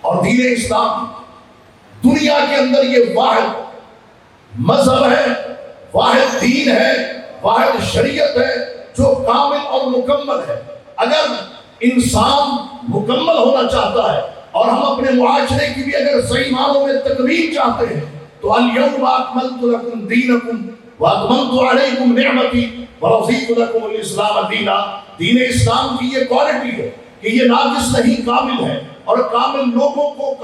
اور دین اسلام دنیا کے اندر یہ واحد مذہب ہے، واحد دین ہے، واحد شریعت ہے جو کامل اور مکمل ہے۔ اگر انسان مکمل ہونا چاہتا ہے اور ہم اپنے معاشرے کی بھی اگر صحیح معنوں میں تکمیل چاہتے ہیں تو الیوم اکملت لکم دینکم واتممت علیکم نعمتی ورضیت لکم الاسلام دینا۔ دین اسلام کی یہ کوالٹی ہے کہ یہ ناقص نہیں، کامل ہے، اور کامل لوگوں کو،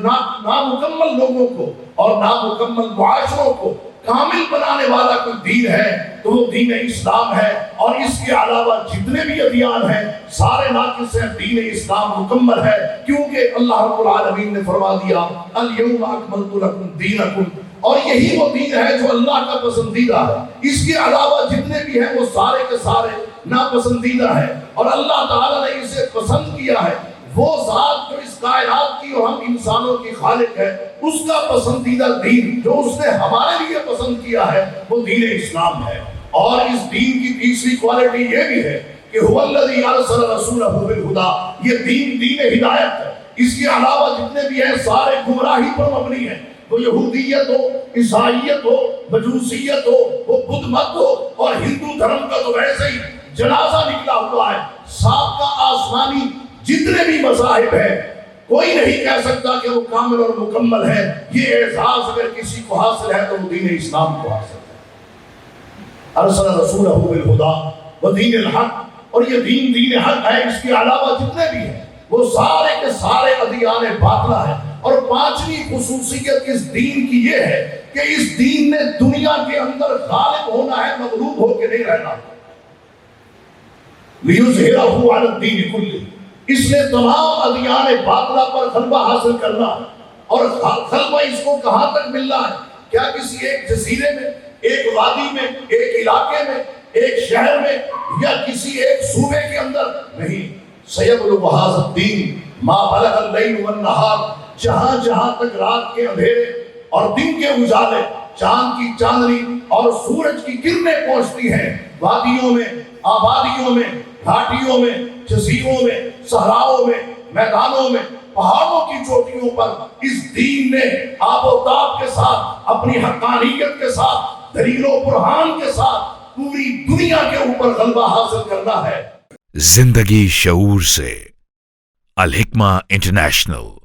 نامکمل لوگوں کو اور نامکمل معاشروں کو کامل بنانے والا کوئی دین ہے تو وہ دین اسلام ہے۔ اور اس کے علاوہ جتنے بھی ادیان ہیں سارے ناقص ہیں، دین اسلام مکمل ہے، کیونکہ اللہ رب العالمین نے فرما دیا الیوم اکملت لکم دینکم، اور یہی وہ دین ہے جو اللہ کا پسندیدہ ہے۔ اس کے علاوہ جتنے بھی ہیں وہ سارے کے سارے ناپسندیدہ ہیں، اور اللہ تعالیٰ نے اسے پسند کیا ہے۔ وہ ذات جو اس کائنات کی اور ہم انسانوں کی خالق ہے، اس کا پسندیدہ دین جو اس نے ہمارے لیے پسند کیا ہے وہ دین اسلام ہے۔ اور اس دین کی تیسری کوالٹی یہ بھی ہے کہ هو الذی ارسل رسولہ بالہدی، یہ دین ہدایت ہے۔ اس کے علاوہ جتنے بھی ہیں سارے گمراہی پر مبنی ہیں، وہ یہودیت ہو، عیسائیت ہو، مجوسیت ہو، وہ بدھ مت ہو، اور ہندو دھرم کا تو ویسے ہی جنازہ نکلا ہوا ہے۔ سابقہ آسمانی جتنے بھی مذاہب ہیں کوئی نہیں کہہ سکتا کہ وہ کامل اور مکمل ہے۔ یہ اعزاز اگر کسی کو حاصل ہے تو وہ دین اسلام کو حاصل ہے۔ ارسل رسولہ بالہدی ودین الحق، اور یہ دین حق ہے۔ اس کے علاوہ جتنے بھی ہیں وہ سارے کے سارے ادیان باطلہ ہیں۔ اور پانچویں خصوصیت اس دین کی یہ ہے کہ اس دین نے دنیا کے اندر غالب ہونا ہے، مغلوب ہو کے نہیں رہنا۔ لِيُظْهِرَهُ عَلَى الدِّينِ كُلِّهِ، اس نے تمام ادیان باطلہ پر غلبہ حاصل کرنا۔ اور غلبہ اس کو کہاں تک ملنا ہے؟ کیا کسی ایک جزیرے میں، ایک وادی میں، ایک علاقے میں، ایک شہر میں، یا کسی ایک صوبے کے اندر؟ نہیں، سَيَبْلُغُ هَذَا الدِّينُ مَا بَلَغَ اللَّيْلُ وَالنَّهَارُ، جہاں جہاں تک رات کے اندھیرے اور دن کے اجالے، چاند کی چاندنی اور سورج کی کرنیں پہنچتی ہیں، وادیوں میں، آبادیوں میں، گھاٹیوں میں، جزیروں میں، صحراؤں میں، میدانوں میں، پہاڑوں کی چوٹیوں پر اس دین نے آب و تاب کے ساتھ، اپنی حقانیت کے ساتھ، دلیل و برہان کے ساتھ پوری دنیا کے اوپر غلبہ حاصل کرنا ہے۔ زندگی شعور سے، الحکمہ انٹرنیشنل۔